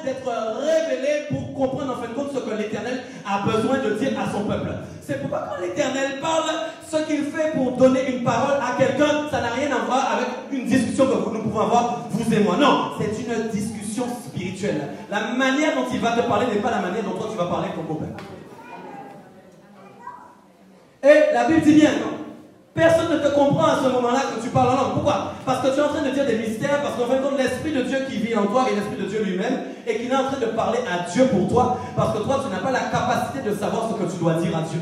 d'être révélé pour comprendre en fin de compte ce que l'Éternel a besoin de dire à son peuple. C'est pourquoi quand l'Éternel parle, ce qu'il fait pour donner une parole à quelqu'un, ça n'a rien à voir avec une discussion que nous pouvons avoir, vous et moi. Non, c'est une discussion spirituelle. La manière dont il va te parler n'est pas la manière dont toi tu vas parler à ton copain. Et la Bible dit bien, non? Personne ne te comprend à ce moment-là quand tu parles en langue. Pourquoi? Parce que tu es en train de dire des mystères, parce qu'en fin de compte, l'Esprit de Dieu qui vit en toi est l'Esprit de Dieu lui-même, et qu'il est en train de parler à Dieu pour toi, parce que toi, tu n'as pas la capacité de savoir ce que tu dois dire à Dieu.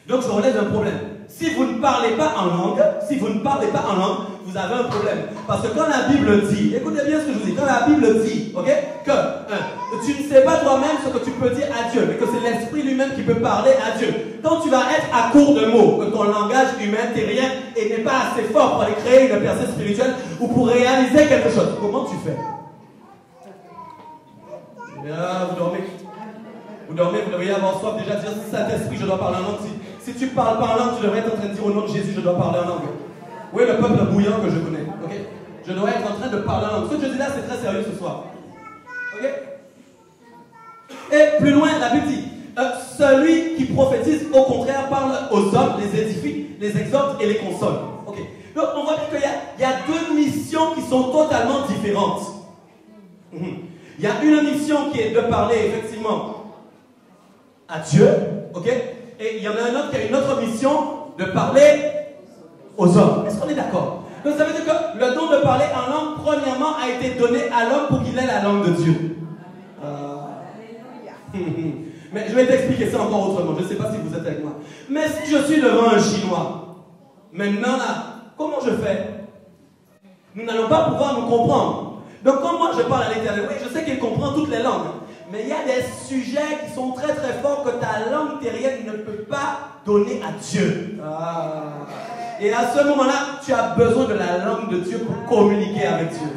Donc, je relève un problème. Si vous ne parlez pas en langue, vous avez un problème. Parce que quand la Bible dit, écoutez bien ce que je vous dis, quand la Bible dit, ok, que tu ne sais pas toi-même ce que tu peux dire à Dieu, mais que c'est l'Esprit lui-même qui peut parler à Dieu. Quand tu vas être à court de mots, que ton langage humain n'est rien et n'est pas assez fort pour aller créer une percée spirituelle ou pour réaliser quelque chose, comment tu fais? Bien, vous dormez. Vous dormez, vous devriez avoir soif déjà dire Saint-Esprit, je dois parler en langue. Si tu ne parles pas en langue, tu devrais être en train de dire au nom de Jésus, je dois parler en langue. Oui, le peuple bouillant que je connais. Ok? Je dois être en train de parler en langue. Ce que je dis là, c'est très sérieux ce soir. Ok? Et plus loin, la Bible dit celui qui prophétise, au contraire, parle aux hommes, les édifie, les exhorte et les console. Ok? Donc, on voit bien qu'il y a deux missions qui sont totalement différentes. Il y a une mission qui est de parler, effectivement, à Dieu. Ok? Et il y en a un autre qui a une autre mission de parler aux hommes. Est-ce qu'on est d'accord? Donc ça veut dire que le don de parler en langue, premièrement, a été donné à l'homme pour qu'il ait la langue de Dieu. Mais je vais t'expliquer ça encore autrement. Je ne sais pas si vous êtes avec moi. Mais si je suis devant un Chinois, maintenant là, comment je fais? Nous n'allons pas pouvoir nous comprendre. Donc quand moi je parle à l'Éternel, oui, je sais qu'il comprend toutes les langues. Mais il y a des sujets qui sont très très forts que ta langue terrienne ne peut pas donner à Dieu. Et à ce moment-là, tu as besoin de la langue de Dieu pour communiquer avec Dieu.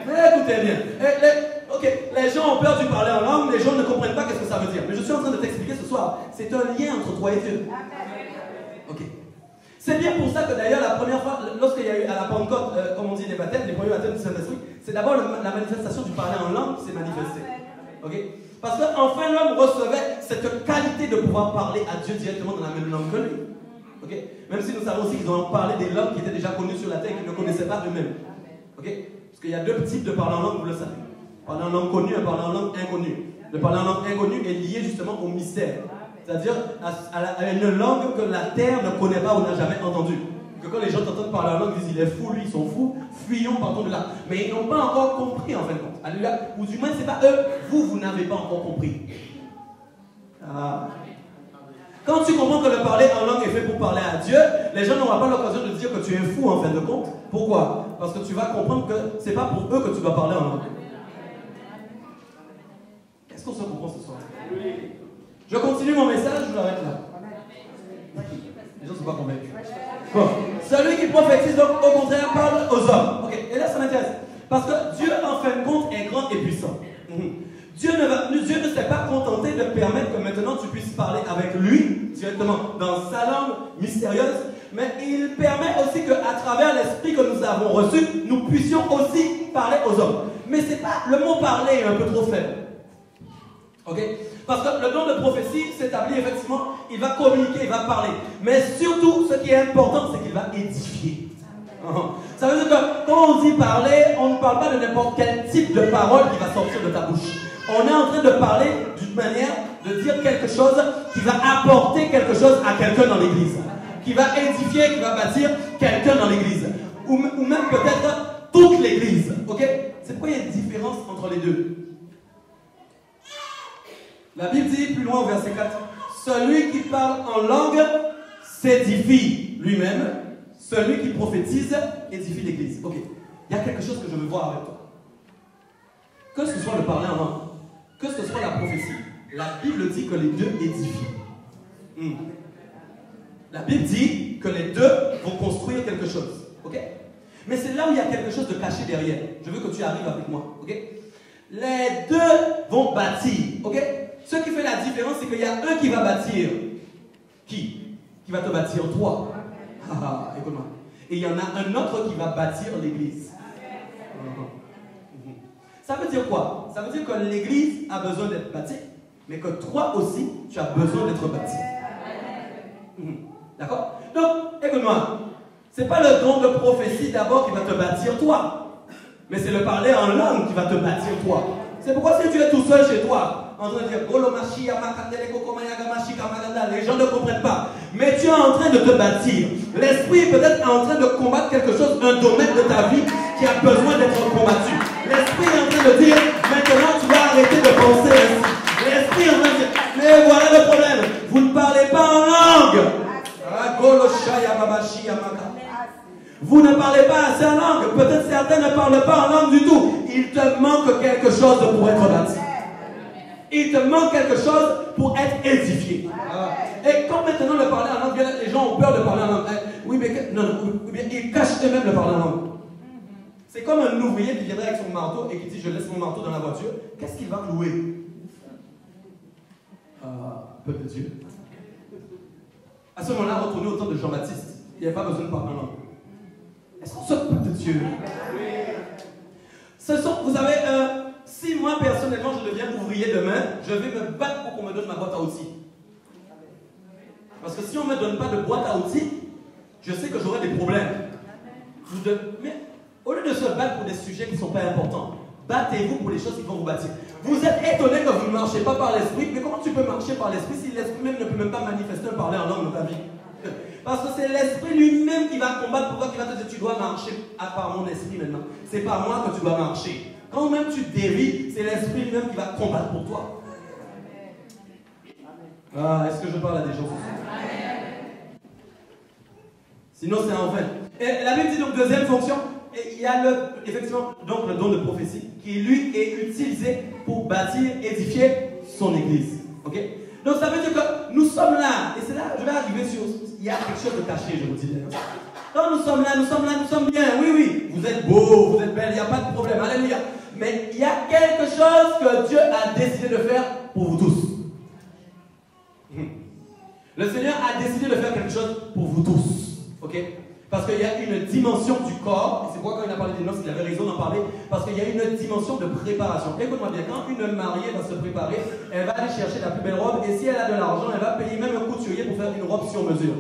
Mais écoutez bien. Les gens ont peur de parler en langue, les gens ne comprennent pas qu'est-ce que ça veut dire. Mais je suis en train de t'expliquer ce soir. C'est un lien entre toi et Dieu. Ok. C'est bien pour ça que d'ailleurs la première fois, lorsqu'il y a eu à la Pentecôte, comme on dit les baptêmes, les premiers baptêmes du Saint-Esprit, c'est d'abord la manifestation du parler en langue qui s'est manifestée. Okay? Parce qu'enfin l'homme recevait cette qualité de pouvoir parler à Dieu directement dans la même langue que lui. Okay? Même si nous savons aussi qu'ils ont parlé des langues qui étaient déjà connues sur la terre et qu'ils ne connaissaient pas eux-mêmes. Okay? Parce qu'il y a deux types de parler en langue, vous le savez. Parler en langue connue et parler en langue inconnue. Le parler en langue inconnue est lié justement au mystère. C'est-à-dire à une langue que la terre ne connaît pas ou n'a jamais entendue. Que quand les gens t'entendent parler en langue, ils disent il est fou, lui, ils sont fous, fuyons, partons de là. Mais ils n'ont pas encore compris en fin de compte. Alléluia. Ou du moins, c'est pas eux, vous n'avez pas encore compris. Quand tu comprends que le parler en langue est fait pour parler à Dieu, les gens n'auront pas l'occasion de dire que tu es fou en fin de compte. Pourquoi? Parce que tu vas comprendre que c'est pas pour eux que tu dois parler en langue. Est-ce qu'on se comprend ce soir? Je continue mon message, je l'arrête là. Les gens ne sont pas convaincus. Bon. Celui qui prophétise, donc, au contraire, parle aux hommes. Ok, et là, ça m'intéresse. Parce que Dieu, en fin de compte, est grand et puissant. Dieu ne s'est pas contenté de permettre que maintenant tu puisses parler avec lui, directement, dans sa langue mystérieuse, mais il permet aussi qu'à travers l'esprit que nous avons reçu, nous puissions aussi parler aux hommes. Mais c'est pas, le mot parler est un peu trop faible. Ok? Parce que le don de prophétie s'établit effectivement, il va communiquer, il va parler. Mais surtout, ce qui est important, c'est qu'il va édifier. Ça veut dire que quand on dit parler, on ne parle pas de n'importe quel type de parole qui va sortir de ta bouche. On est en train de parler d'une manière de dire quelque chose qui va apporter quelque chose à quelqu'un dans l'église. Qui va édifier, qui va bâtir quelqu'un dans l'église. Ou même peut-être toute l'église. Ok? C'est pourquoi il y a une différence entre les deux. La Bible dit plus loin au verset 4, celui qui parle en langue s'édifie lui-même, celui qui prophétise édifie l'église. Ok, il y a quelque chose que je veux voir avec toi. Que ce soit le parler en langue, que ce soit la prophétie, la Bible dit que les deux édifient. La Bible dit que les deux vont construire quelque chose. Ok? Mais c'est là où il y a quelque chose de caché derrière. Je veux que tu arrives avec moi. Ok? Les deux vont bâtir. Ok? Ce qui fait la différence, c'est qu'il y a un qui va bâtir. Qui va te bâtir? Toi. Écoute-moi. Et il y en a un autre qui va bâtir l'église. Ça veut dire quoi? Ça veut dire que l'église a besoin d'être bâtie, mais que toi aussi, tu as besoin d'être bâti. D'accord? Donc, écoute-moi, ce n'est pas le don de prophétie d'abord qui va te bâtir toi, mais c'est le parler en langue qui va te bâtir toi. C'est pourquoi si tu es tout seul chez toi, en train de dire les gens ne comprennent pas, mais tu es en train de te bâtir. L'esprit peut-être est en train de combattre quelque chose, un domaine de ta vie qui a besoin d'être combattu. L'esprit est en train de dire, maintenant tu vas arrêter de penser ainsi. L'esprit est en train de dire, mais voilà le problème, vous ne parlez pas en langue. Vous ne parlez pas assez en langue. Peut-être certains ne parlent pas en langue du tout. Il te manque quelque chose pour être bâti. Il te manque quelque chose pour être édifié. Et quand maintenant le parler en langue, les gens ont peur de parler en langue. Oui, mais non, ils cachent eux-mêmes le parler en langue. C'est comme un ouvrier qui viendrait avec son marteau et qui dit je laisse mon marteau dans la voiture. Qu'est-ce qu'il va clouer? Peuple de Dieu. À ce moment-là, retournez au temps de Jean-Baptiste. Il n'y avait pas besoin de parler en langue. Est-ce qu'on se peuple de Dieu? Vous savez, si moi personnellement je deviens ouvrier demain, je vais me battre pour qu'on me donne ma boîte à outils. Parce que si on ne me donne pas de boîte à outils, je sais que j'aurai des problèmes. Mais au lieu de se battre pour des sujets qui ne sont pas importants, battez-vous pour les choses qui vont vous bâtir. Vous êtes étonné que vous ne marchez pas par l'esprit, mais comment tu peux marcher par l'esprit si l'esprit même ne peut même pas manifester un parler en langue dans ta vie? Parce que c'est l'esprit lui-même qui va combattre pour toi, qui va te dire tu dois marcher par mon esprit maintenant. C'est par moi que tu dois marcher. Quand même tu dévis, c'est l'esprit lui-même qui va combattre pour toi. Est-ce que je parle à des gens? Sinon c'est en vain. Et la Bible dit donc deuxième fonction, et il y a effectivement donc le don de prophétie qui lui est utilisé pour bâtir, édifier son église. Ok? Donc ça veut dire que nous sommes là, et c'est là, je vais arriver sur, il y a quelque chose de caché, je vous dis. Quand nous sommes là, nous sommes bien, oui, vous êtes beaux, vous êtes belles, il n'y a pas de problème, alléluia. Mais il y a quelque chose que Dieu a décidé de faire pour vous tous. Le Seigneur a décidé de faire quelque chose pour vous tous. Ok? Parce qu'il y a une dimension du corps, et c'est pourquoi quand il a parlé des noces, il avait raison d'en parler, parce qu'il y a une dimension de préparation. Écoute-moi bien, quand une mariée va se préparer, elle va aller chercher la plus belle robe, et si elle a de l'argent, elle va payer même un couturier pour faire une robe sur mesure.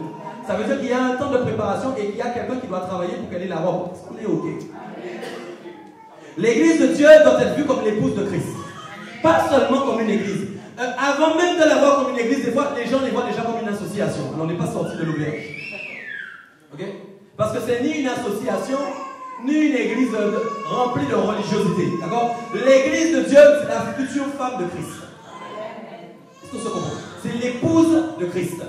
Ça veut dire qu'il y a un temps de préparation et qu'il y a quelqu'un qui doit travailler pour qu'elle ait la robe. Est-ce qu'on est OK? L'église de Dieu doit être vue comme l'épouse de Christ. Pas seulement comme une église. Avant même de la voir comme une église, des fois, les gens les voient déjà comme une association. Alors, on n'est pas sorti de l'auberge. Ok? Parce que c'est ni une association, ni une église remplie de religiosité. D'accord? L'église de Dieu, c'est la future femme de Christ. Est-ce que ça comprend? C'est l'épouse de Christ.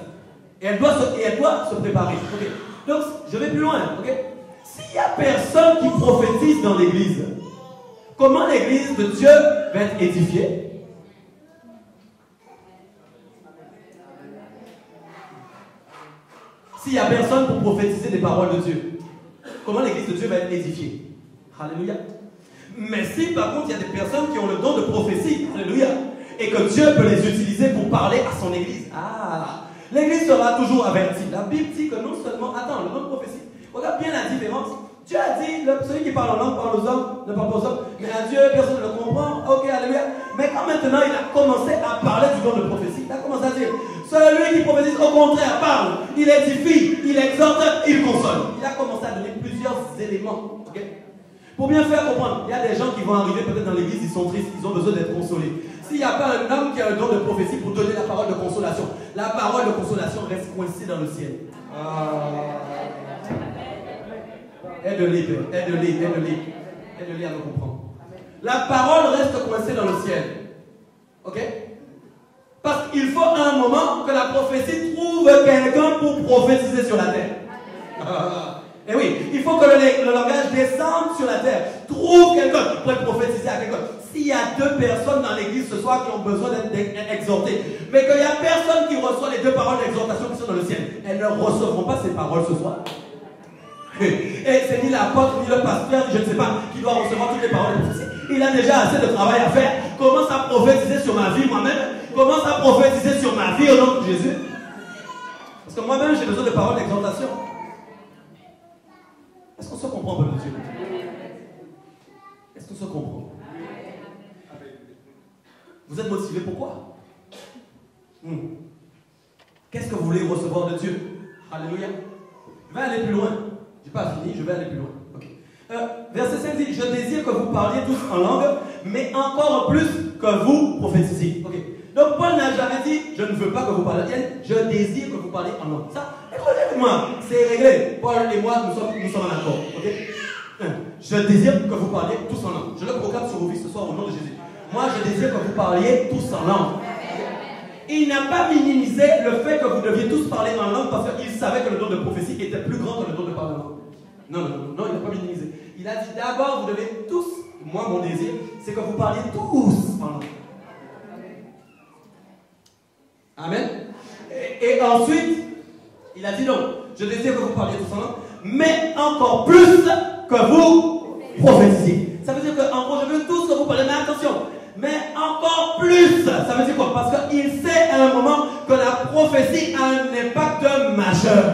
Et elle doit se préparer. Okay? Donc, je vais plus loin. Okay? S'il n'y a personne qui prophétise dans l'église, comment l'église de Dieu va être édifiée? S'il n'y a personne pour prophétiser des paroles de Dieu, comment l'église de Dieu va être édifiée? Alléluia. Mais si par contre il y a des personnes qui ont le don de prophétie, alléluia, et que Dieu peut les utiliser pour parler à son église, l'église sera toujours avertie. La Bible dit que non seulement, le don de prophétie, regarde bien la différence. Dieu a dit, celui qui parle en langue parle aux hommes, ne parle pas aux hommes, mais à Dieu, personne ne le comprend. Ok, alléluia. Mais quand maintenant il a commencé à parler du don de prophétie, il a commencé à dire, celui qui prophétise au contraire parle, il édifie, il exhorte, il console. Il a commencé à donner plusieurs éléments. Okay? Pour bien faire comprendre, il y a des gens qui vont arriver peut-être dans l'église, ils sont tristes, ils ont besoin d'être consolés. S'il n'y a pas un homme qui a un don de prophétie pour donner la parole de consolation, la parole de consolation reste coincée dans le ciel. Aide-les, Père. Aide-les à me comprendre. La parole reste coincée dans le ciel. Ok? Parce qu'il faut à un moment que la prophétie trouve quelqu'un pour prophétiser sur la terre. Et oui, il faut que le langage descende sur la terre. Trouve quelqu'un pour prophétiser à quelqu'un. S'il y a deux personnes dans l'église ce soir qui ont besoin d'être exhortées, mais qu'il n'y a personne qui reçoit les deux paroles d'exhortation qui sont dans le ciel, elles ne recevront pas ces paroles ce soir. Et c'est ni l'apôtre, ni le pasteur, je ne sais pas, qui doit recevoir toutes les paroles de prophétie. Il a déjà assez de travail à faire. Commence à prophétiser sur ma vie moi-même. Commence à prophétiser sur ma vie au nom de Jésus. Parce que moi-même, j'ai besoin de paroles d'exhortation. Est-ce qu'on se comprend, peuple de Dieu? Est-ce qu'on se comprend? Vous êtes motivé pourquoi? Qu'est-ce que vous voulez recevoir de Dieu? Alléluia. Je vais aller plus loin. Je n'ai pas fini, je vais aller plus loin. Okay. Verset 5 dit, je désire que vous parliez tous en langue, mais encore plus que vous prophétisiez. Okay. Donc Paul n'a jamais dit, je ne veux pas que vous parliez, je désire que vous parliez en langue. Ça, écoutez-moi, c'est réglé. Paul et moi, nous sommes en accord. Okay. Je désire que vous parliez tous en langue. Je le proclame sur vos vies ce soir au nom de Jésus. Moi, je désire que vous parliez tous en langue. Il n'a pas minimisé le fait que vous deviez tous parler en langue parce qu'il savait que le don de prophétie était plus grand que le don de parlement. Non, il n'a pas minimisé. Il a dit d'abord, vous devez tous, moi mon désir, c'est que vous parliez tous en langue. Amen. Et ensuite, il a dit non, je désire que vous parliez tous en langue, mais encore plus que vous prophétisiez. Ça veut dire qu'en gros, je veux tous que vous parlez, mais attention. Mais encore plus, ça veut dire quoi? Parce qu'il sait à un moment que la prophétie a un impact majeur.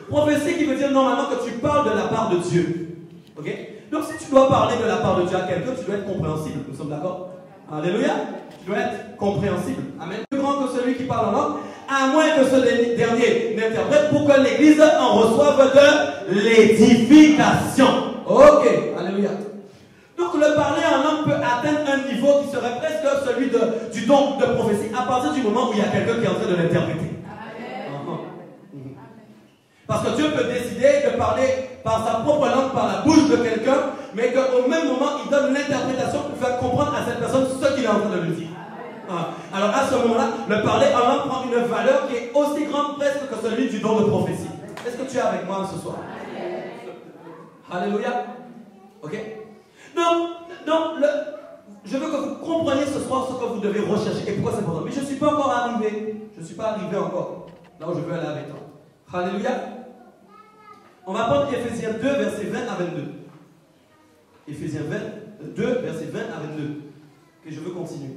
Prophétie qui veut dire normalement que tu parles de la part de Dieu. Ok? Donc si tu dois parler de la part de Dieu à quelqu'un, tu dois être compréhensible. Nous sommes d'accord? Alléluia. Tu dois être compréhensible. Amen. Plus grand que celui qui parle en langue, à moins que ce dernier n'interprète pour que l'Église en reçoive de l'édification. Ok. Alléluia. Donc le parler en langue peut atteindre un niveau qui serait presque celui du don de prophétie à partir du moment où il y a quelqu'un qui est en train de l'interpréter. Parce que Dieu peut décider de parler par sa propre langue, par la bouche de quelqu'un, mais qu'au même moment, il donne l'interprétation pour faire comprendre à cette personne ce qu'il est en train de lui dire. Alors à ce moment-là, le parler en langue prend une valeur qui est aussi grande presque que celui du don de prophétie. Est-ce que tu es avec moi ce soir? Alléluia. Ok? Donc je veux que vous compreniez ce soir ce que vous devez rechercher et pourquoi c'est important. Mais je ne suis pas encore arrivé. Je ne suis pas arrivé encore là où je veux aller avec toi. Alléluia. On va prendre Éphésiens 2, versets 20 à 22. Éphésiens 2, versets 20 à 22. Et je veux continuer.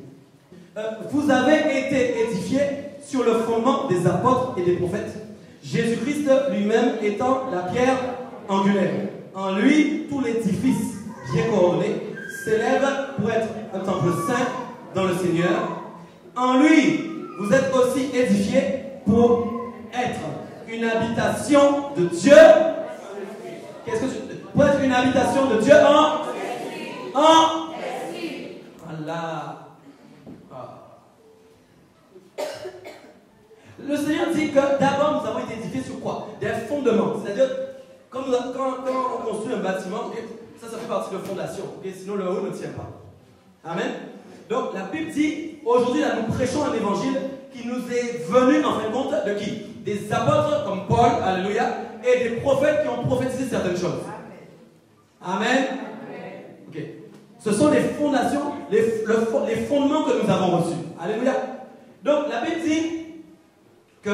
Vous avez été édifiés sur le fondement des apôtres et des prophètes. Jésus-Christ lui-même étant la pierre angulaire. En lui, tout l'édifice bien coordonné s'élève pour être un temple saint dans le Seigneur. En lui, vous êtes aussi édifiés pour être une habitation de Dieu. Qu'est-ce que pour être une habitation de Dieu Allah. Le Seigneur dit que d'abord nous avons été édifiés sur quoi? Des fondements. C'est-à-dire, quand on construit un bâtiment, okay, ça fait partie de fondation. Okay, sinon le haut ne tient pas. Amen. Donc la Bible dit, aujourd'hui nous prêchons un évangile qui nous est venu en fin de compte de qui? Des apôtres comme Paul, alléluia, et des prophètes qui ont prophétisé certaines choses. Amen. Ok. Ce sont les fondations, les fondements que nous avons reçus. Alléluia. Donc la Bible dit que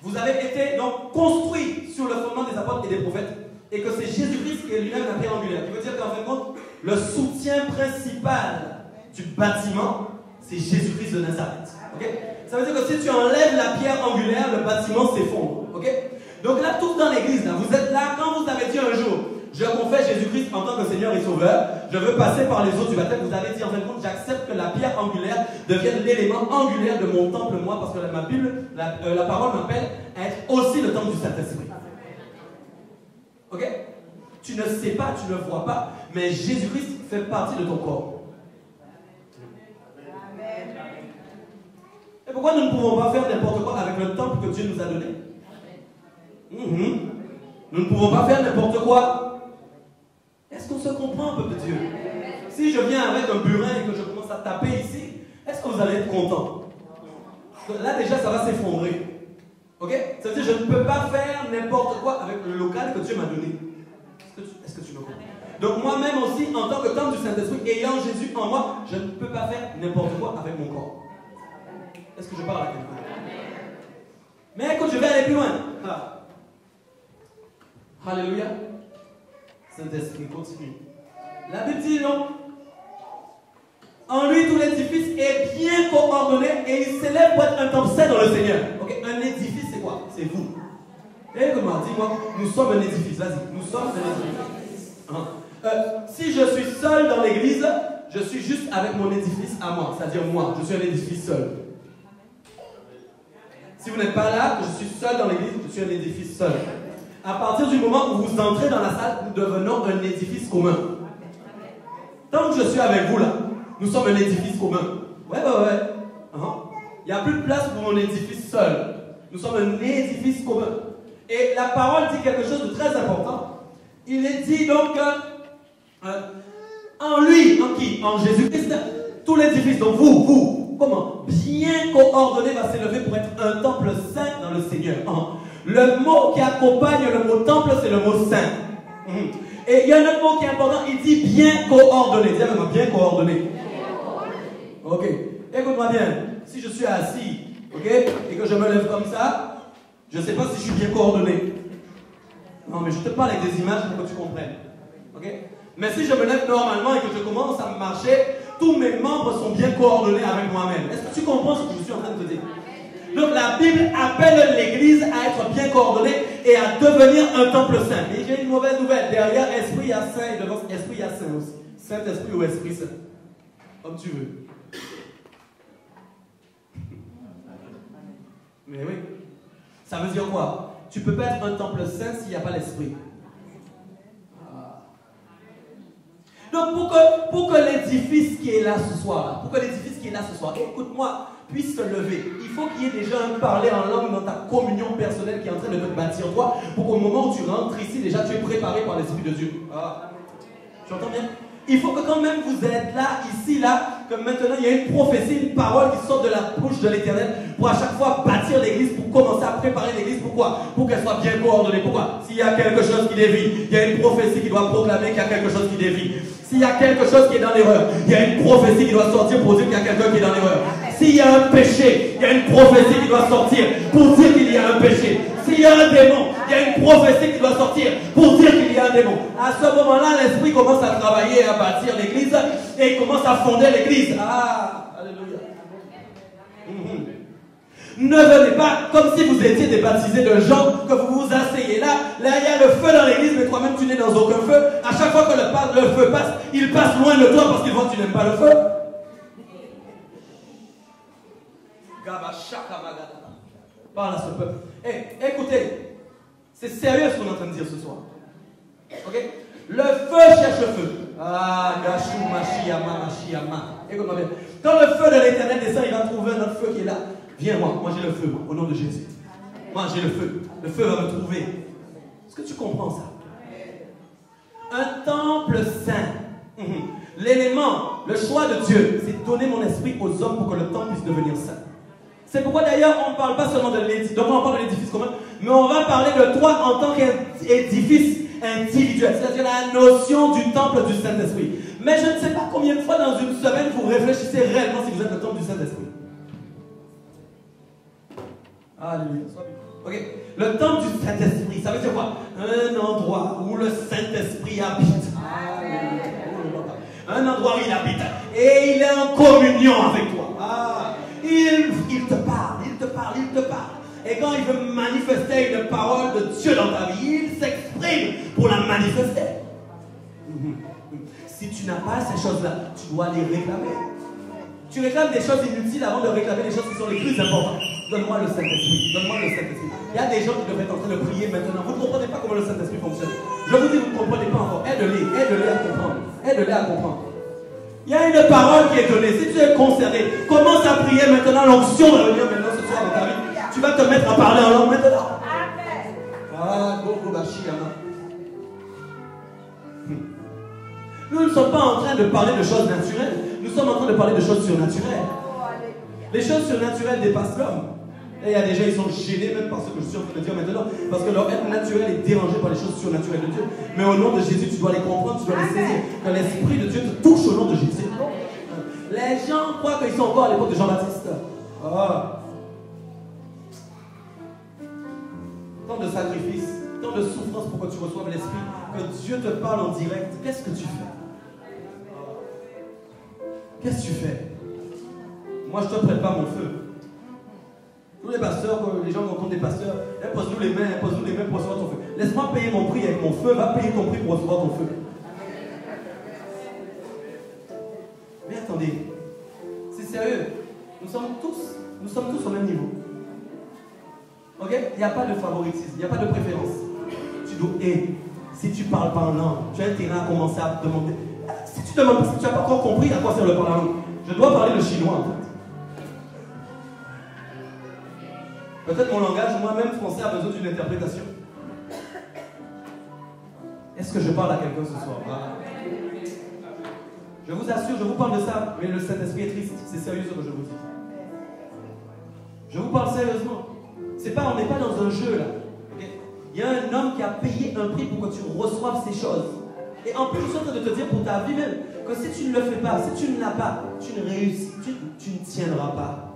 vous avez été donc construits sur le fondement des apôtres et des prophètes, et que c'est Jésus-Christ qui est lui-même la pierre angulaire. Qui veut dire qu'en fin de compte, le soutien principal du bâtiment, c'est Jésus-Christ de Nazareth. Okay? Ça veut dire que si tu enlèves la pierre angulaire, le bâtiment s'effondre. Okay? Donc là, tous dans l'église, vous êtes là, quand vous avez dit un jour, je confesse Jésus-Christ en tant que Seigneur et Sauveur, je veux passer par les eaux du baptême, vous avez dit en fin de compte, j'accepte que la pierre angulaire devienne l'élément angulaire de mon temple, moi, parce que ma Bible, la parole m'appelle à être aussi le temple du Saint-Esprit. Ok? Tu ne sais pas, tu ne vois pas, mais Jésus-Christ fait partie de ton corps. Et pourquoi nous ne pouvons pas faire n'importe quoi avec le temple que Dieu nous a donné? Nous ne pouvons pas faire n'importe quoi. Est-ce qu'on se comprend, peuple de Dieu? Si je viens avec un burin et que je commence à taper ici, est-ce que vous allez être content? Là déjà ça va s'effondrer. Ok? Ça veut dire que je ne peux pas faire n'importe quoi avec le local que Dieu m'a donné. Est-ce que tu me comprends? Donc moi-même aussi, en tant que temple du Saint-Esprit, ayant Jésus en moi, je ne peux pas faire n'importe quoi avec mon corps. Est-ce que je parle à quelqu'un? Mais écoute, je vais aller plus loin. Alléluia. Saint-Esprit, continue. La Bible dit non. En lui, tout l'édifice est bien coordonné et il s'élève pour être un temple saint dans le Seigneur. Okay? Un édifice, c'est quoi? C'est vous. Et comment? Dis-moi, nous sommes un édifice. Vas-y, nous sommes un édifice. Si je suis seul dans l'église, je suis juste avec mon édifice à moi. C'est-à-dire moi, je suis un édifice seul. Si vous n'êtes pas là, je suis seul dans l'église, je suis un édifice seul. À partir du moment où vous entrez dans la salle, nous devenons un édifice commun. Tant que je suis avec vous là, nous sommes un édifice commun. Ouais. Il n'y a plus de place pour mon édifice seul. Nous sommes un édifice commun. Et la parole dit quelque chose de très important. Il est dit donc en lui, en qui? En Jésus-Christ, tout l'édifice, donc vous, comment? Bien coordonné va s'élever pour être un temple saint dans le Seigneur. Le mot qui accompagne le mot temple, c'est le mot saint. Et il y a un autre mot qui est important, il dit bien coordonné. Dis-moi, bien coordonné. Ok, écoute-moi bien. Si je suis assis, ok, et que je me lève comme ça, je ne sais pas si je suis bien coordonné. Non, mais je te parle avec des images pour que tu comprennes. Ok? Mais si je me lève normalement et que je commence à marcher, tous mes membres sont bien coordonnés avec moi-même. Est-ce que tu comprends ce que je suis en train de te dire? Donc la Bible appelle l'Église à être bien coordonnée et à devenir un temple saint. Mais j'ai une mauvaise nouvelle. Derrière Esprit, il y a Saint et devant Esprit, il y a Saint aussi. Saint-Esprit ou Esprit Saint. Comme tu veux. Mais oui. Ça veut dire quoi? Tu ne peux pas être un temple saint s'il n'y a pas l'Esprit. Donc pour que l'édifice qui est là ce soir, écoute-moi, puisse se lever, il faut qu'il y ait déjà un parler en langue dans ta communion personnelle qui est en train de te bâtir toi, pour qu'au moment où tu rentres ici, déjà tu es préparé par l'Esprit de Dieu. Tu entends bien? Il faut que quand même vous êtes là, ici, là, que maintenant il y a une prophétie, une parole qui sort de la bouche de l'Éternel pour à chaque fois bâtir l'église, pour commencer à préparer l'église. Pourquoi? Pour qu'elle soit bien coordonnée. Pourquoi? S'il y a quelque chose qui dévie, il y a une prophétie qui doit proclamer qu'il y a quelque chose qui dévie. S'il y a quelque chose qui est dans l'erreur, il y a une prophétie qui doit sortir pour dire qu'il y a quelqu'un qui est dans l'erreur. S'il y a un péché, il y a une prophétie qui doit sortir pour dire qu'il y a un péché. S'il y a un démon, il y a une prophétie qui doit sortir pour dire qu'il y a un démon. À ce moment-là, l'Esprit commence à travailler, à bâtir l'église et il commence à fonder l'église. Alléluia. Ne venez pas comme si vous étiez des baptisés de gens, que vous vous asseyez là. Là, il y a le feu dans l'église, mais toi-même, tu n'es dans aucun feu. À chaque fois que le feu passe, il passe loin de toi parce qu'il voit que tu n'aimes pas le feu. Parle à ce peuple. Écoutez, c'est sérieux ce qu'on est en train de dire ce soir. Ok? Le feu cherche le feu. Gachou, Machiama. Écoute-moi bien. Quand le feu de l'Éternel descend, il va trouver un autre feu qui est là. Viens, moi j'ai le feu, au nom de Jésus. Moi j'ai le feu. Le feu va me trouver. Est-ce que tu comprends ça? Un temple saint. L'élément, le choix de Dieu, c'est de donner mon esprit aux hommes pour que le temple puisse devenir saint. C'est pourquoi d'ailleurs on ne parle pas seulement de l'édifice, donc on parle de l'édifice commun, mais on va parler de toi en tant qu'édifice individuel, c'est-à-dire la notion du temple du Saint-Esprit. Mais je ne sais pas combien de fois dans une semaine vous réfléchissez réellement si vous êtes le temple du Saint-Esprit. Alléluia. Ok. Le temple du Saint-Esprit, ça veut dire quoi? Un endroit où le Saint-Esprit habite. Un endroit où il habite. Et il est en communion avec toi. Il te parle. Et quand il veut manifester une parole de Dieu dans ta vie, il s'exprime pour la manifester. Si tu n'as pas ces choses-là, tu dois les réclamer. Tu réclames des choses inutiles avant de réclamer les choses qui sont les plus importantes. Donne-moi le Saint-Esprit. Il y a des gens qui devraient être en train de prier maintenant. Vous ne comprenez pas comment le Saint-Esprit fonctionne. Je vous dis, vous ne comprenez pas encore. Aide-les à comprendre. Il y a une parole qui est donnée. Si tu es concerné, commence à prier maintenant. L'onction va venir maintenant ce soir dans ta vie. Tu vas te mettre à parler en langue maintenant. Nous ne sommes pas en train de parler de choses naturelles. Nous sommes en train de parler de choses surnaturelles. Les choses surnaturelles dépassent l'homme. Et il y a des gens qui sont gênés même par ce que je suis en train de dire maintenant. Parce que leur être naturel est dérangé par les choses surnaturelles de Dieu. Mais au nom de Jésus, tu dois les comprendre, tu dois les saisir. Que l'Esprit de Dieu te touche au nom de Jésus. Les gens croient qu'ils sont encore à l'époque de Jean-Baptiste. Tant de sacrifices, tant de souffrances pour que tu reçoives l'Esprit. Que Dieu te parle en direct. Qu'est-ce que tu fais? Qu'est-ce que tu fais? Moi, je ne te prête pas mon feu. Tous les pasteurs, les gens rencontrent des pasteurs, impose-nous les mains pour recevoir ton feu. Laisse-moi payer mon prix avec mon feu, va payer ton prix pour recevoir ton feu. Nous sommes tous au même niveau. Ok? Il n'y a pas de favoritisme, il n'y a pas de préférence. Tu dois, si tu parles pas en langue, tu as intérêt à commencer à demander. Si tu demandes parce que tu n'as pas encore compris à quoi sert le parler en langue, je dois parler le chinois en fait. Peut-être mon langage, moi-même français, a besoin d'une interprétation. Est-ce que je parle à quelqu'un ce soir? Je vous assure, je vous parle de ça, mais le Saint-Esprit est triste. C'est sérieux ce que je vous dis. Je vous parle sérieusement. On n'est pas dans un jeu là. Okay? Il y a un homme qui a payé un prix pour que tu reçoives ces choses. Et en plus, je suis en train de te dire pour ta vie même, que si tu ne le fais pas, si tu ne l'as pas, tu ne réussis, tu ne tiendras pas.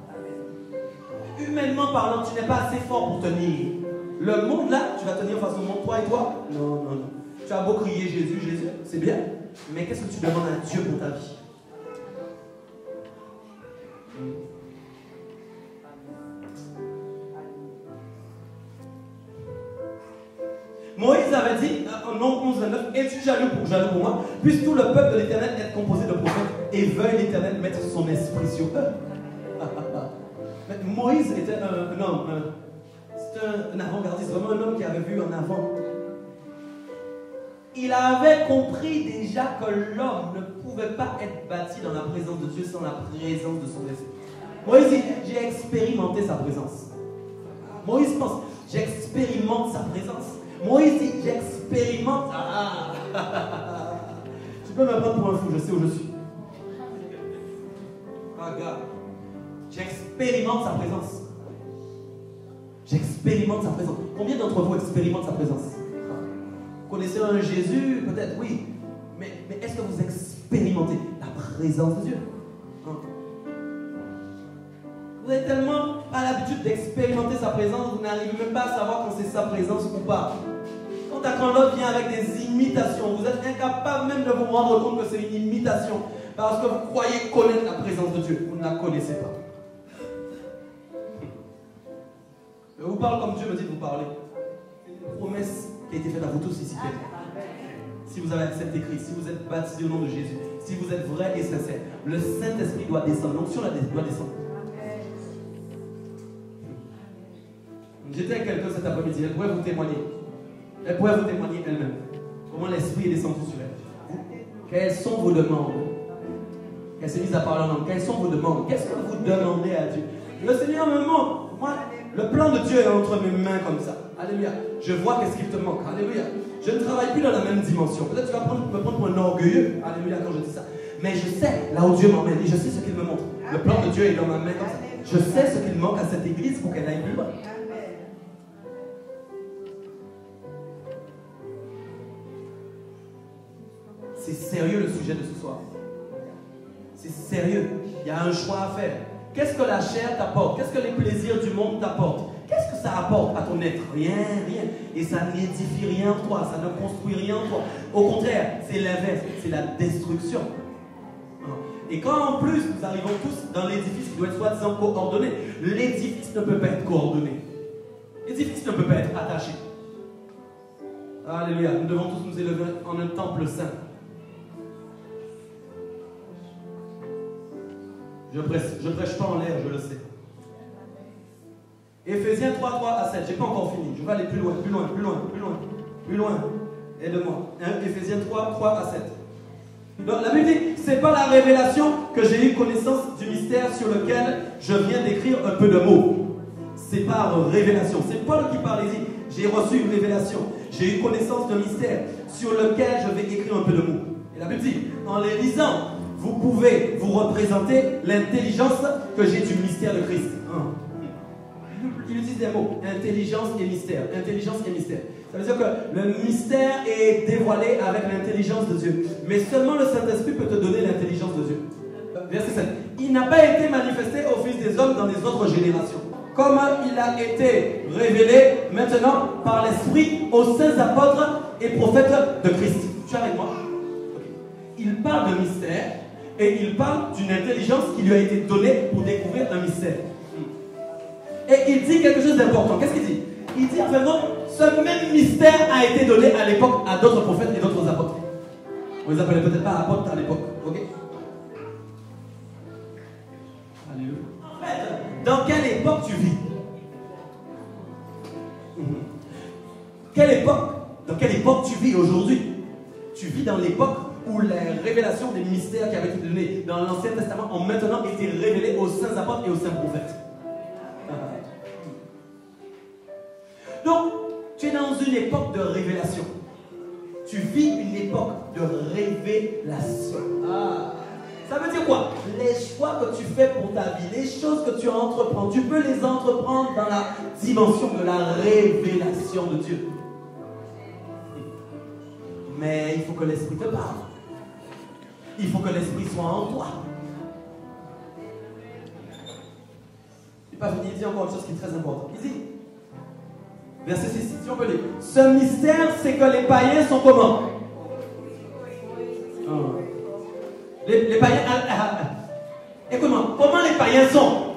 Humainement parlant, tu n'es pas assez fort pour tenir. Le monde là, tu vas tenir face au monde, toi et toi? Non, non, non. Tu as beau crier Jésus, Jésus, c'est bien. Mais qu'est-ce que tu demandes à Dieu pour ta vie? Moïse avait dit, en Nombre 11:29, es-tu jaloux pour moi, puisse tout le peuple de l'Éternel être composé de prophètes et veuille l'Éternel mettre son esprit sur eux. Moïse était un homme, c'était un avant-gardiste, vraiment un homme qui avait vu en avant. Il avait compris déjà que l'homme ne pouvait pas être bâti dans la présence de Dieu sans la présence de son esprit. Moïse dit, j'ai expérimenté sa présence. Moïse pense, j'expérimente sa présence. Moïse dit, j'expérimente. Tu peux me prendre pour un fou, je sais où je suis. Regarde. J'expérimente sa présence. J'expérimente sa présence. Combien d'entre vous expérimentent sa présence? Vous connaissez un Jésus? Peut-être, oui. Mais est-ce que vous expérimentez la présence de Dieu? Vous avez tellement pas l'habitude d'expérimenter sa présence, vous n'arrivez même pas à savoir quand c'est sa présence ou pas. Quand l'autre vient avec des imitations, vous êtes incapable même de vous rendre compte que c'est une imitation parce que vous croyez connaître la présence de Dieu. Vous ne la connaissez pas. Je vous parle comme Dieu me dit de vous parler. C'est une promesse qui a été faite à vous tous ici. Si vous avez accepté Christ, si vous êtes baptisé au nom de Jésus, si vous êtes vrai et sincère, le Saint-Esprit doit descendre. Donc sur la doit descendre. J'étais avec quelqu'un cet après-midi, elle pourrait vous témoigner. Elle pourrait vous témoigner elle-même. Comment l'Esprit est descendu sur elle. Quelles sont vos demandes? Elle s'est mise à parler en langue. Quelles sont vos demandes? Qu'est-ce que vous demandez à Dieu? Le Seigneur me montre. Moi, le plan de Dieu est entre mes mains comme ça. Alléluia. Je vois qu'est-ce qu'il te manque. Alléluia. Je ne travaille plus dans la même dimension. Peut-être que tu vas me prendre pour un orgueilleux. Alléluia quand je dis ça. Mais je sais là où Dieu m'emmène et je sais ce qu'il me montre. Le plan de Dieu est dans ma main comme ça. Je sais ce qu'il manque à cette église pour qu'elle aille plus loin. C'est sérieux le sujet de ce soir. C'est sérieux. Il y a un choix à faire. Qu'est-ce que la chair t'apporte? Qu'est-ce que les plaisirs du monde t'apportent? Qu'est-ce que ça apporte à ton être? Rien, rien. Et ça n'édifie rien en toi, ça ne construit rien en toi. Au contraire, c'est l'inverse, c'est la destruction. Et quand en plus nous arrivons tous dans l'édifice qui doit être soi-disant coordonné, l'édifice ne peut pas être coordonné. L'édifice ne peut pas être attaché. Alléluia. Nous devons tous nous élever en un temple saint. Je prêche pas en l'air, je le sais. Éphésiens 3, 3 à 7. Je n'ai pas encore fini. Je vais aller plus loin, plus loin, plus loin, plus loin, plus loin. Aide-moi. Éphésiens 3, 3 à 7. Donc, la Bible dit, c'est pas la révélation que j'ai eu connaissance du mystère sur lequel je viens d'écrire un peu de mots. C'est par révélation. C'est Paul qui parle ici. J'ai reçu une révélation. J'ai eu connaissance d'un mystère sur lequel je vais écrire un peu de mots. Et la Bible dit, en les lisant, vous pouvez vous représenter l'intelligence que j'ai du mystère de Christ. Il utilise des mots, intelligence et mystère. Intelligence et mystère. Ça veut dire que le mystère est dévoilé avec l'intelligence de Dieu. Mais seulement le Saint-Esprit peut te donner l'intelligence de Dieu. Verset 7. Il n'a pas été manifesté au Fils des hommes dans les autres générations. Comme il a été révélé maintenant par l'Esprit aux saints apôtres et prophètes de Christ. Tu es avec moi? Il parle de mystère. Et il parle d'une intelligence qui lui a été donnée pour découvrir un mystère. Et il dit quelque chose d'important. Qu'est-ce qu'il dit? Il dit vraiment, ce même mystère a été donné à l'époque à d'autres prophètes et d'autres apôtres. On les appelait peut-être pas apôtres à l'époque. Ok? Alléluia. Tu vis dans l'époque où la révélation des mystères qui avaient été donnés dans l'Ancien Testament ont maintenant été révélés aux saints apôtres et aux saints prophètes. Donc, tu es dans une époque de révélation. Tu vis une époque de révélation. Ça veut dire quoi? Les choix que tu fais pour ta vie, les choses que tu entreprends, tu peux les entreprendre dans la dimension de la révélation de Dieu. Mais il faut que l'Esprit te parle. Il faut que l'Esprit soit en toi. Il dit encore une chose qui est très importante. Il dit, verset 6, si on peut lire. Ce mystère, c'est que les païens sont comment? Les païens. Écoute-moi, comment les païens sont?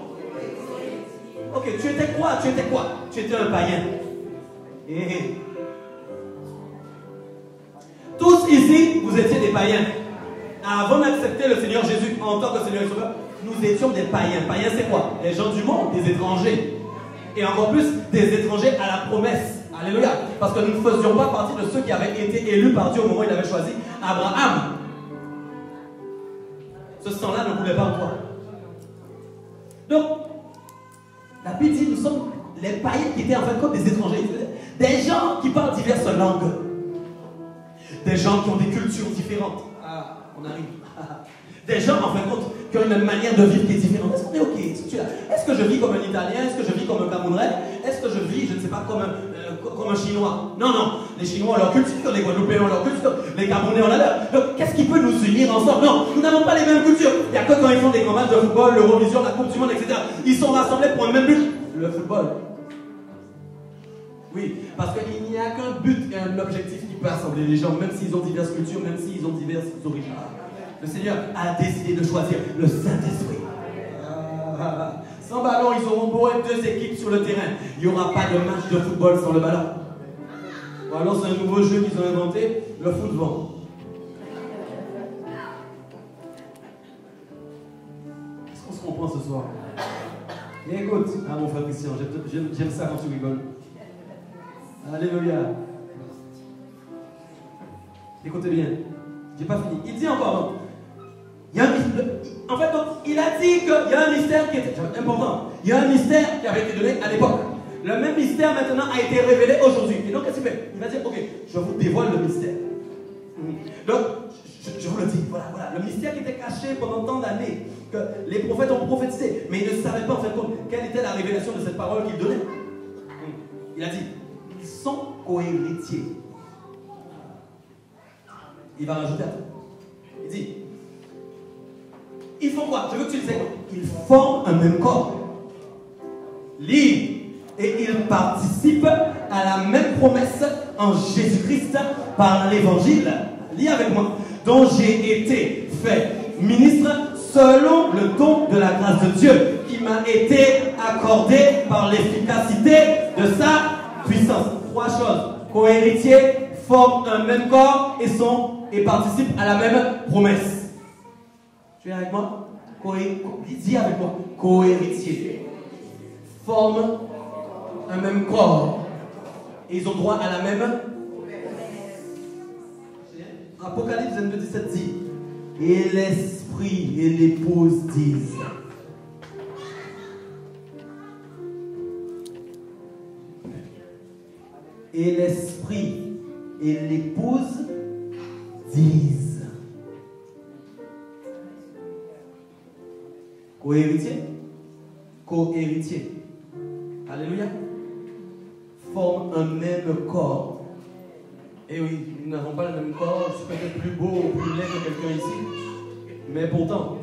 Ok, tu étais quoi? Tu étais quoi? Tu étais un païen. Tous ici, vous étiez des païens. Avant d'accepter le Seigneur Jésus en tant que Seigneur et Sauveur, nous étions des païens. Païens, c'est quoi? Les gens du monde, des étrangers. Et encore plus, des étrangers à la promesse. Alléluia. Parce que nous ne faisions pas partie de ceux qui avaient été élus par Dieu au moment où il avait choisi Abraham. Ce sang-là ne voulait pas en toi. Donc, la Bible dit, nous sommes les païens qui étaient en fait comme des étrangers. Des gens qui parlent diverses langues. Des gens qui ont des cultures différentes. On arrive. Des gens, en fin de compte, qui ont une manière de vivre qui est différente. Est-ce qu'on est OK? Est-ce que je vis comme un Italien? Est-ce que je vis comme un Camerounais? Est-ce que je vis, je ne sais pas, comme un Chinois? Non, non. Les Chinois ont leur culture, les Guadeloupéens ont leur culture, les Camerounais ont la leur. Donc, qu'est-ce qui peut nous unir ensemble? Non, nous n'avons pas les mêmes cultures. Il n'y a que quand ils font des grands matchs de football, l'Eurovision, la Coupe du Monde, etc. Ils sont rassemblés pour un même but, le football. Oui, parce qu'il n'y a qu'un but et un objectif qui peut assembler les gens, même s'ils ont diverses cultures, même s'ils ont diverses origines. Le Seigneur a décidé de choisir le Saint-Esprit. Sans ballon, ils auront beau être deux équipes sur le terrain. Il n'y aura pas de match de football sans le ballon. Ou alors c'est un nouveau jeu qu'ils ont inventé, le football. Est-ce qu'on se comprend ce soir? Et écoute, mon frère Christian, j'aime ça quand tu rigoles. Alléluia. Écoutez bien, j'ai pas fini. Il dit encore, en fait, donc, il a dit qu'il y a un mystère qui était important. Il y a un mystère qui avait été donné à l'époque. Le même mystère maintenant a été révélé aujourd'hui. Et donc, qu'est-ce qu'il fait? Il va dire, ok, je vous dévoile le mystère. Donc, je vous le dis, voilà, le mystère qui était caché pendant tant d'années, que les prophètes ont prophétisé, mais ils ne savaient pas en fait quelle était la révélation de cette parole qu'il donnait. Il a dit, ils sont cohéritiers. Il va rajouter à tout. Il dit, ils font quoi? Je veux que tu le sais. Ils forment un même corps. Lis. Et ils participent à la même promesse en Jésus-Christ par l'évangile. Lis avec moi. Dont j'ai été fait ministre selon le don de la grâce de Dieu qui m'a été accordé par l'efficacité de sa puissance. Trois choses. Cohéritiers, forment un même corps et participent à la même promesse. Tu es avec moi? Dis avec moi. Cohéritiers. Forment un même corps. Et ils ont droit à la même. Apocalypse 22, 17 dit. Et l'esprit et l'épouse disent. Et l'esprit et l'épouse disent. Co-héritier. Co-héritier. Alléluia. Forment un même corps. Et oui, nous n'avons pas le même corps. Je suis peut-être plus beau ou plus laid que quelqu'un ici. Mais pourtant,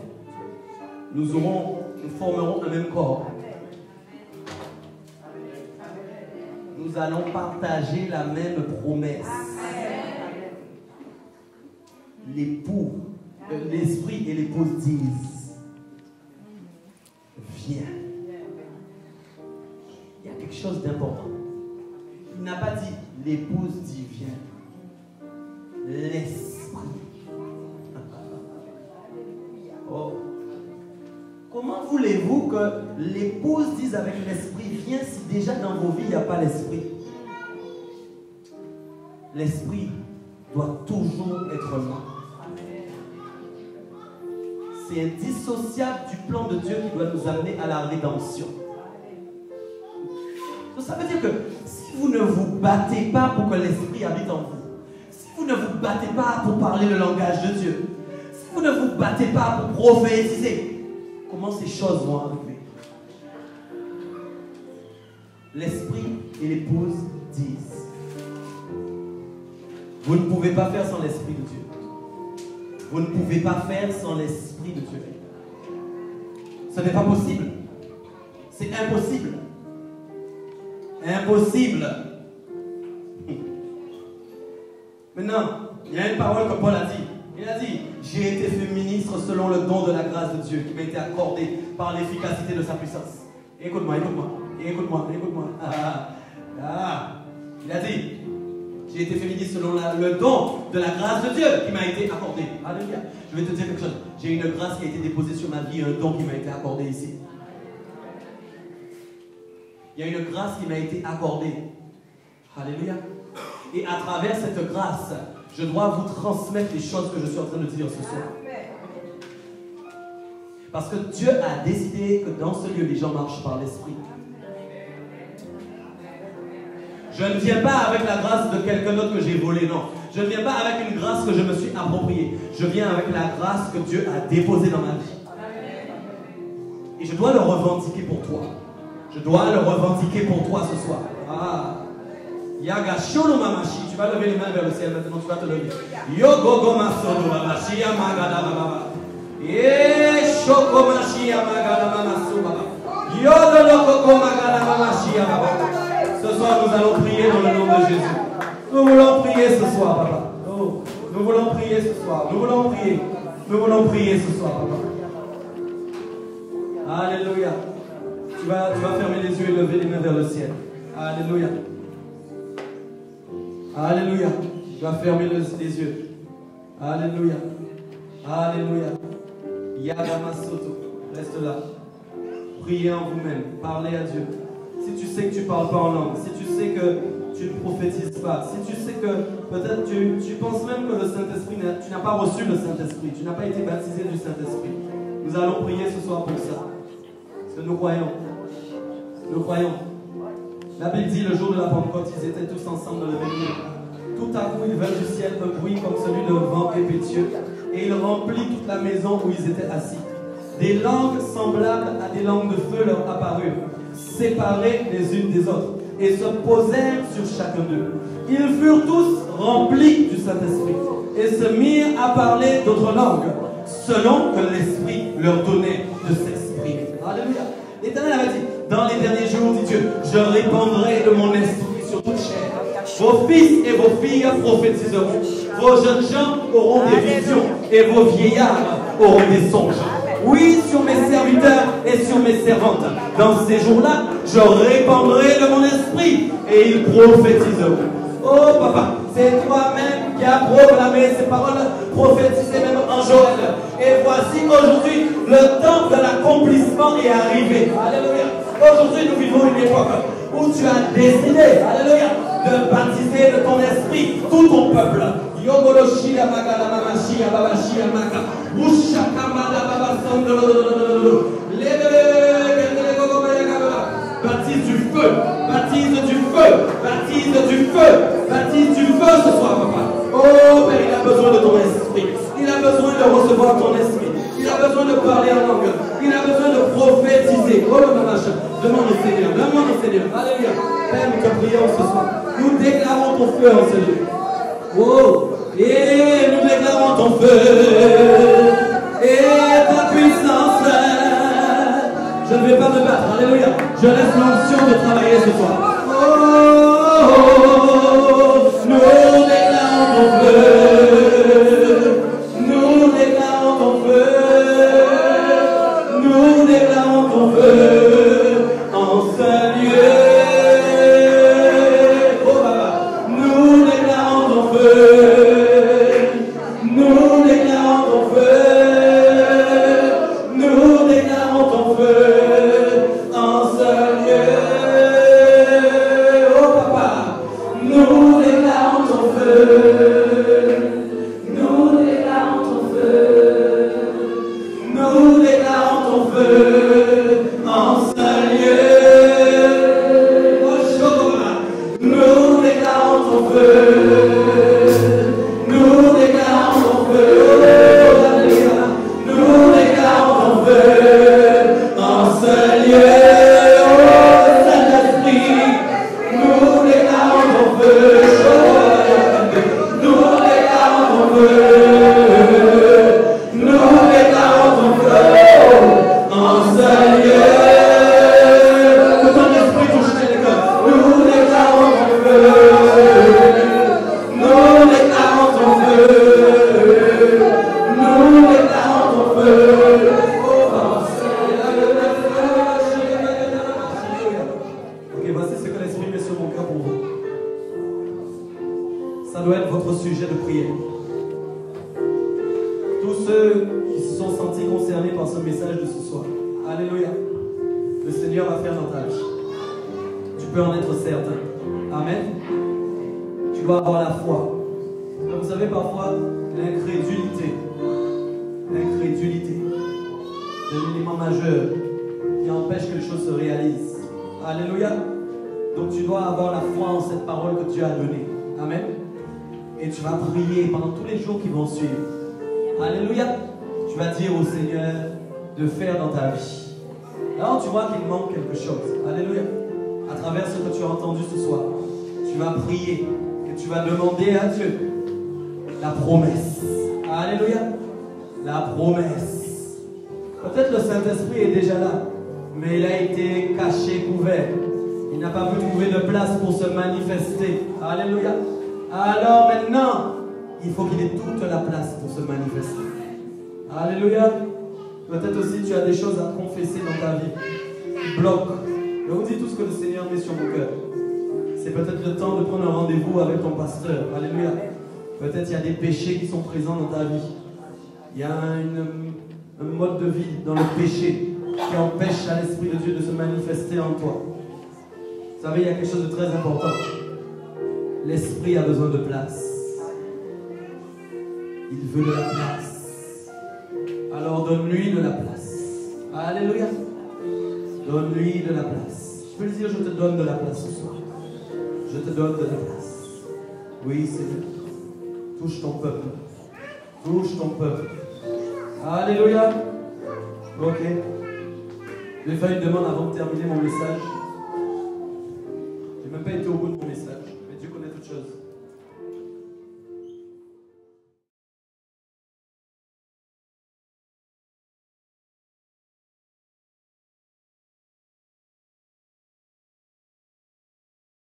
nous formerons un même corps. Nous allons partager la même promesse. L'époux, l'esprit et l'épouse disent, viens. Il y a quelque chose d'important. Il n'a pas dit, l'épouse dit, viens. L'esprit. Oh. Comment voulez-vous que l'épouse dise avec l'esprit, viens, si déjà dans vos vies, il n'y a pas l'esprit? L'esprit doit toujours être là. C'est indissociable du plan de Dieu qui doit nous amener à la rédemption. Donc ça veut dire que si vous ne vous battez pas pour que l'Esprit habite en vous, si vous ne vous battez pas pour parler le langage de Dieu, si vous ne vous battez pas pour prophétiser, comment ces choses vont arriver? L'Esprit et l'épouse disent: vous ne pouvez pas faire sans l'Esprit de Dieu. Vous ne pouvez pas faire sans l'Esprit de Dieu. Ce n'est pas possible. C'est impossible. Impossible. Maintenant, il y a une parole que Paul a dit. Il a dit: j'ai été fait ministre selon le don de la grâce de Dieu qui m'a été accordé par l'efficacité de sa puissance. Écoute-moi, écoute-moi, écoute-moi, écoute-moi. Il a dit: j'ai été fait ministre selon le don de la grâce de Dieu qui m'a été accordé. Alléluia. Je vais te dire quelque chose. J'ai une grâce qui a été déposée sur ma vie, un don qui m'a été accordé ici. Il y a une grâce qui m'a été accordée. Alléluia. Et à travers cette grâce, je dois vous transmettre les choses que je suis en train de dire ce soir. Parce que Dieu a décidé que dans ce lieu, les gens marchent par l'Esprit. Je ne viens pas avec la grâce de quelqu'un d'autre que j'ai volé, non. Je ne viens pas avec une grâce que je me suis appropriée. Je viens avec la grâce que Dieu a déposée dans ma vie. Et je dois le revendiquer pour toi. Je dois le revendiquer pour toi ce soir. Yaga Sholo Mamashi, tu vas lever les mains vers le ciel maintenant, tu vas te lever. Yogogo Masodo Mamashi Yamagada Baba. Shoko Mashi Yamagada Mamasu Baba. Yogo Magada Mamashi Yamagada. Ce soir, nous allons prier dans le nom de Jésus. Nous voulons prier ce soir, papa. Oh, nous voulons prier ce soir. Nous voulons prier. Nous voulons prier ce soir, papa. Alléluia. Tu vas fermer les yeux et lever les mains vers le ciel. Alléluia. Alléluia. Tu vas fermer les yeux. Alléluia. Alléluia. Yadamasoto. Reste là. Priez en vous-même. Parlez à Dieu. Si tu sais que tu ne parles pas en langue, si tu sais que tu ne prophétises pas, si tu sais que peut-être tu penses même que le Saint-Esprit, tu n'as pas reçu le Saint-Esprit, tu n'as pas été baptisé du Saint-Esprit, nous allons prier ce soir pour ça. Parce que nous croyons. Nous croyons. La Bible dit le jour de la Pentecôte, ils étaient tous ensemble dans le même lieu. Tout à coup, il vint du ciel un bruit comme celui d'un vent impétueux, et il remplit toute la maison où ils étaient assis. Des langues semblables à des langues de feu leur apparurent, séparés les unes des autres, et se posèrent sur chacun d'eux. Ils furent tous remplis du Saint-Esprit, et se mirent à parler d'autres langues, selon que l'Esprit leur donnait de s'exprimer. Alléluia. L'Éternel avait dit: dans les derniers jours, dit Dieu, je répandrai de mon esprit sur toute chair. Vos fils et vos filles prophétiseront. Vos jeunes gens auront des visions, et vos vieillards auront des songes. Oui, sur mes serviteurs et sur mes servantes. Dans ces jours-là, je répandrai de mon esprit et ils prophétiseront. Oh papa, c'est toi-même qui as proclamé ces paroles, prophétisées même en Joël. Et voici aujourd'hui, le temps de l'accomplissement est arrivé. Alléluia. Aujourd'hui, nous vivons une époque où tu as décidé, alléluia, de baptiser de ton esprit tout ton peuple. Yogoloshi la magala mamashi la babashi la maka. Ushakamada babasandolo. Baptise du feu, baptise du feu, baptise du feu, baptise du feu ce soir, papa. Oh, Père, il a besoin de ton esprit. Il a besoin de recevoir ton esprit. Il a besoin de parler en langue. Il a besoin de prophétiser. Oh, le mamacha. Demande au Seigneur, demande au Seigneur. Alléluia. Père, nous te prions ce soir. Nous déclarons ton feu en ce lieu. Oh, et nous déclarons ton feu et ta puissance. Je ne vais pas me battre, alléluia. Je laisse l'onction de travailler ce soir. Oh, nous déclarons ton feu. Nous déclarons ton feu. Nous déclarons ton feu en ce lieu. Oh, Baba, nous déclarons ton feu. Nous déclarons ton feu. Nous déclarons ton feu en ce lieu. tous ceux qui se sont sentis concernés par ce message de ce soir. Alléluia. Le Seigneur va faire dans ta vie. Tu peux en être certain. Amen. Tu dois avoir la foi. Vous savez, parfois, l'incrédulité est un élément majeur qui empêche que les choses se réalisent. Alléluia. Donc tu dois avoir la foi en cette parole que Dieu a donnée. Amen. Et tu vas prier pendant tous les jours qui vont suivre. Alléluia. Tu vas dire au Seigneur de faire dans ta vie. Alors tu vois qu'il manque quelque chose. Alléluia. À travers ce que tu as entendu ce soir, tu vas prier et tu vas demander à Dieu la promesse. Alléluia. La promesse. Peut-être le Saint-Esprit est déjà là, mais il a été caché, couvert. Il n'a pas pu trouver de place pour se manifester. Alléluia. Alors maintenant, il faut qu'il ait toute la place pour se manifester. Alléluia. Peut-être aussi tu as des choses à confesser dans ta vie qui bloquent. Je vous dis tout ce que le Seigneur met sur mon cœur. C'est peut-être le temps de prendre un rendez-vous avec ton pasteur. Alléluia. Peut-être il y a des péchés qui sont présents dans ta vie. Il y a un mode de vie dans le péché qui empêche à l'Esprit de Dieu de se manifester en toi. Vous savez, il y a quelque chose de très important. L'Esprit a besoin de place. Il veut de la place. Alors donne-lui de la place. Alléluia. Donne-lui de la place. Je peux lui dire, je te donne de la place ce soir. Je te donne de la place. Oui, Seigneur. Touche ton peuple. Touche ton peuple. Alléluia. Ok. Je vais faire une demande avant de terminer mon message.